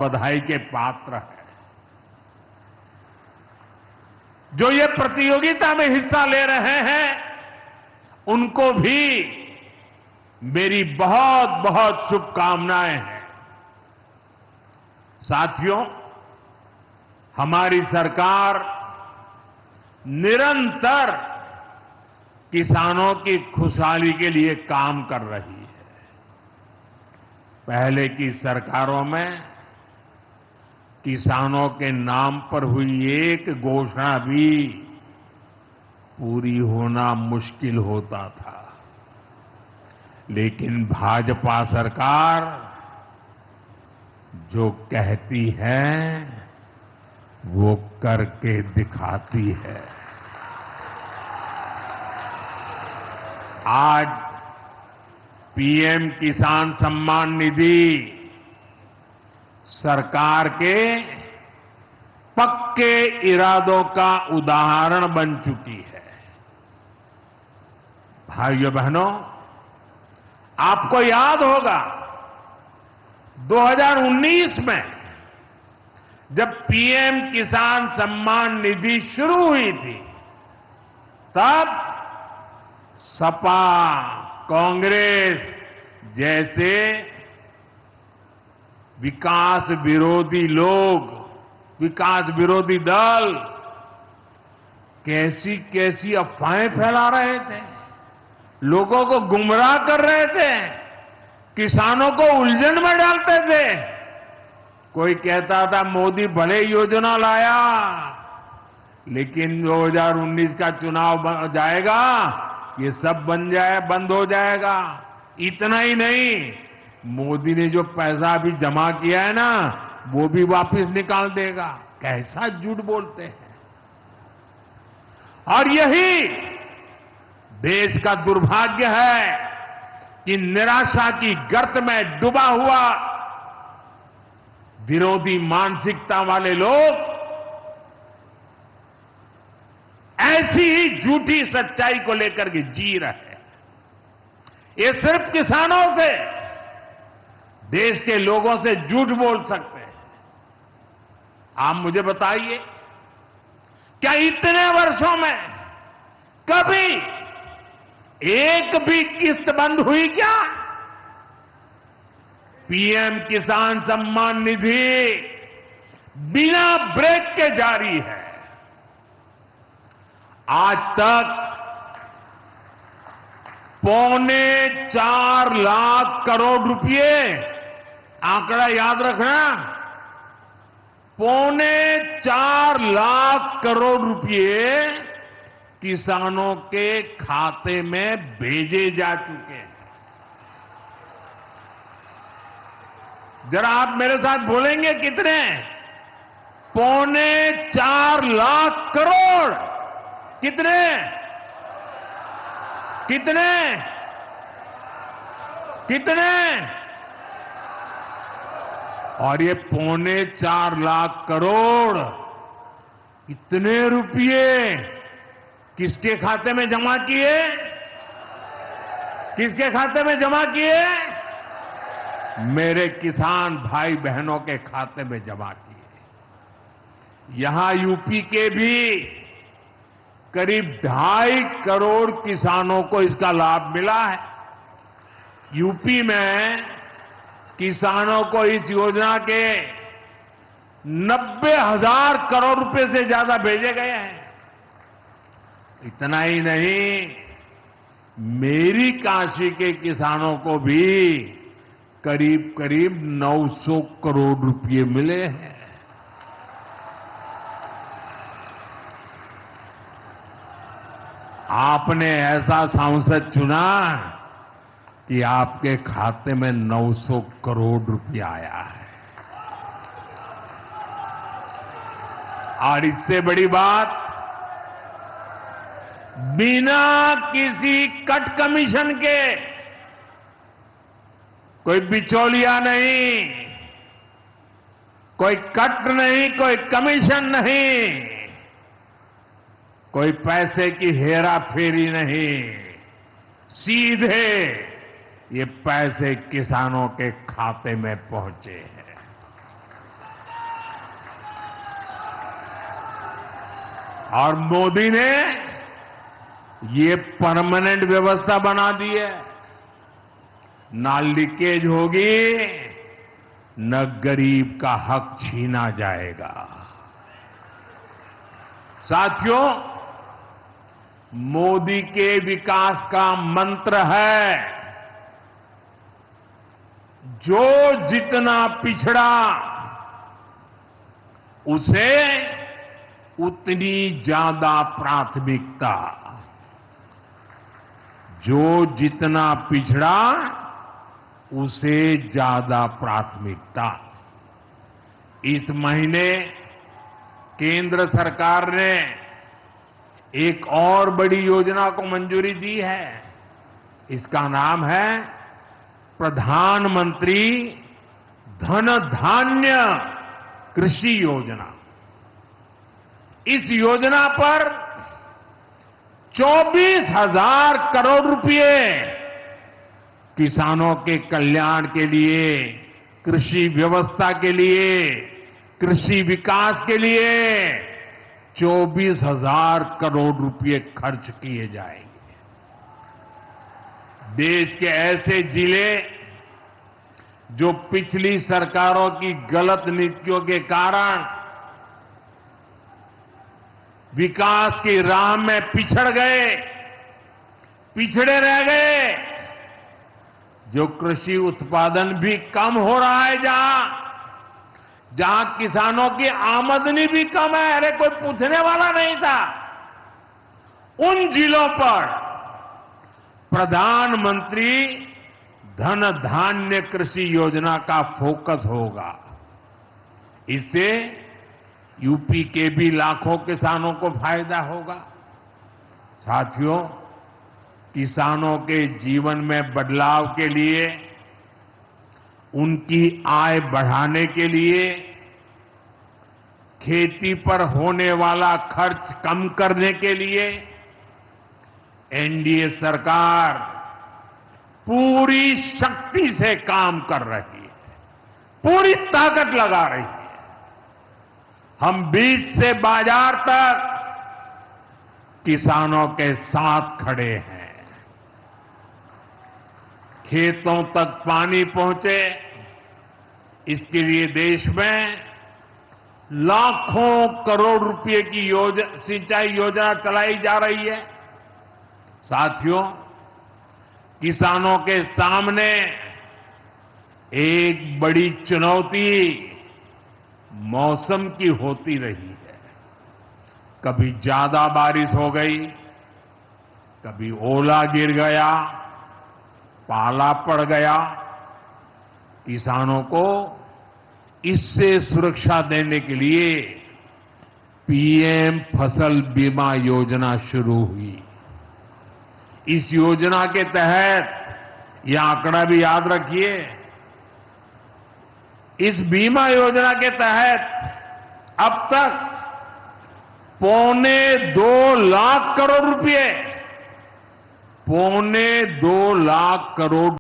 बधाई के पात्र हैं। जो ये प्रतियोगिता में हिस्सा ले रहे हैं उनको भी मेरी बहुत बहुत शुभकामनाएं हैं। साथियों, हमारी सरकार निरंतर किसानों की खुशहाली के लिए काम कर रही है। पहले की सरकारों में किसानों के नाम पर हुई एक घोषणा भी पूरी होना मुश्किल होता था, लेकिन भाजपा सरकार जो कहती है वो करके दिखाती है। आज पीएम किसान सम्मान निधि सरकार के पक्के इरादों का उदाहरण बन चुकी है। भाइयों बहनों, आपको याद होगा 2019 में जब पीएम किसान सम्मान निधि शुरू हुई थी, तब सपा, कांग्रेस जैसे विकास विरोधी लोग, विकास विरोधी दल कैसी कैसी अफवाहें फैला रहे थे, लोगों को गुमराह कर रहे थे, किसानों को उलझन में डालते थे। कोई कहता था मोदी भले योजना लाया, लेकिन 2019 का चुनाव जाएगा ये सब बंद हो जाएगा। इतना ही नहीं, मोदी ने जो पैसा अभी जमा किया है ना वो भी वापस निकाल देगा। कैसा झूठ बोलते हैं। और यही देश का दुर्भाग्य है कि निराशा की गर्त में डूबा हुआ विरोधी मानसिकता वाले लोग ऐसी ही झूठी सच्चाई को लेकर के जी रहे हैं। ये सिर्फ किसानों से, देश के लोगों से झूठ बोल सकते हैं। आप मुझे बताइए, क्या इतने वर्षों में कभी एक भी किस्त बंद हुई क्या? पीएम किसान सम्मान निधि बिना ब्रेक के जारी है। आज तक 4.25 लाख करोड़ रुपए, आंकड़ा याद रखना, 4.25 लाख करोड़ रुपए किसानों के खाते में भेजे जा चुके हैं। जरा आप मेरे साथ बोलेंगे कितने? 4.25 लाख करोड़। कितने? कितने? कितने? और ये 4.25 लाख करोड़ इतने रुपये किसके खाते में जमा किए? किसके खाते में जमा किए? मेरे किसान भाई बहनों के खाते में जमा किए। यहां यूपी के भी करीब 2.5 करोड़ किसानों को इसका लाभ मिला है। यूपी में किसानों को इस योजना के 90,000 करोड़ रुपए से ज्यादा भेजे गए हैं। इतना ही नहीं, मेरी काशी के किसानों को भी करीब करीब 900 करोड़ रुपए मिले हैं। आपने ऐसा सांसद चुना कि आपके खाते में 900 करोड़ रुपया आया है। और इससे बड़ी बात, बिना किसी कट कमीशन के, कोई बिचौलिया नहीं, कोई कट नहीं, कोई कमीशन नहीं, कोई पैसे की हेरा फेरी नहीं, सीधे ये पैसे किसानों के खाते में पहुंचे हैं। और मोदी ने ये परमानेंट व्यवस्था बना दी है। ना लीकेज होगी, न गरीब का हक छीना जाएगा। साथियों, मोदी के विकास का मंत्र है, जो जितना पिछड़ा उसे उतनी ज्यादा प्राथमिकता। जो जितना पिछड़ा उसे ज्यादा प्राथमिकता। इस महीने केंद्र सरकार ने एक और बड़ी योजना को मंजूरी दी है। इसका नाम है प्रधानमंत्री धन धान्य कृषि योजना। इस योजना पर 24,000 करोड़ रुपए किसानों के कल्याण के लिए, कृषि व्यवस्था के लिए, कृषि विकास के लिए 24,000 करोड़ रुपए खर्च किए जाएंगे। देश के ऐसे जिले जो पिछली सरकारों की गलत नीतियों के कारण विकास की राह में पिछड़ गए, पिछड़े रह गए, जो कृषि उत्पादन भी कम हो रहा है, जहां किसानों की आमदनी भी कम है, अरे कोई पूछने वाला नहीं था, उन जिलों पर प्रधानमंत्री धन धान्य कृषि योजना का फोकस होगा। इससे यूपी के भी लाखों किसानों को फायदा होगा। साथियों, किसानों के जीवन में बदलाव के लिए, उनकी आय बढ़ाने के लिए, खेती पर होने वाला खर्च कम करने के लिए एनडीए सरकार पूरी शक्ति से काम कर रही है, पूरी ताकत लगा रही है। हम बीज से बाजार तक किसानों के साथ खड़े हैं। खेतों तक पानी पहुंचे, इसके लिए देश में लाखों करोड़ रुपए की सिंचाई योजना चलाई जा रही है। साथियों, किसानों के सामने एक बड़ी चुनौती मौसम की होती रही है। कभी ज्यादा बारिश हो गई, कभी ओला गिर गया, पाला पड़ गया। किसानों को इससे सुरक्षा देने के लिए पीएम फसल बीमा योजना शुरू हुई। इस योजना के तहत, यह आंकड़ा भी याद रखिए, इस बीमा योजना के तहत अब तक 2.25 लाख करोड़ रुपए, 2.25 लाख करोड़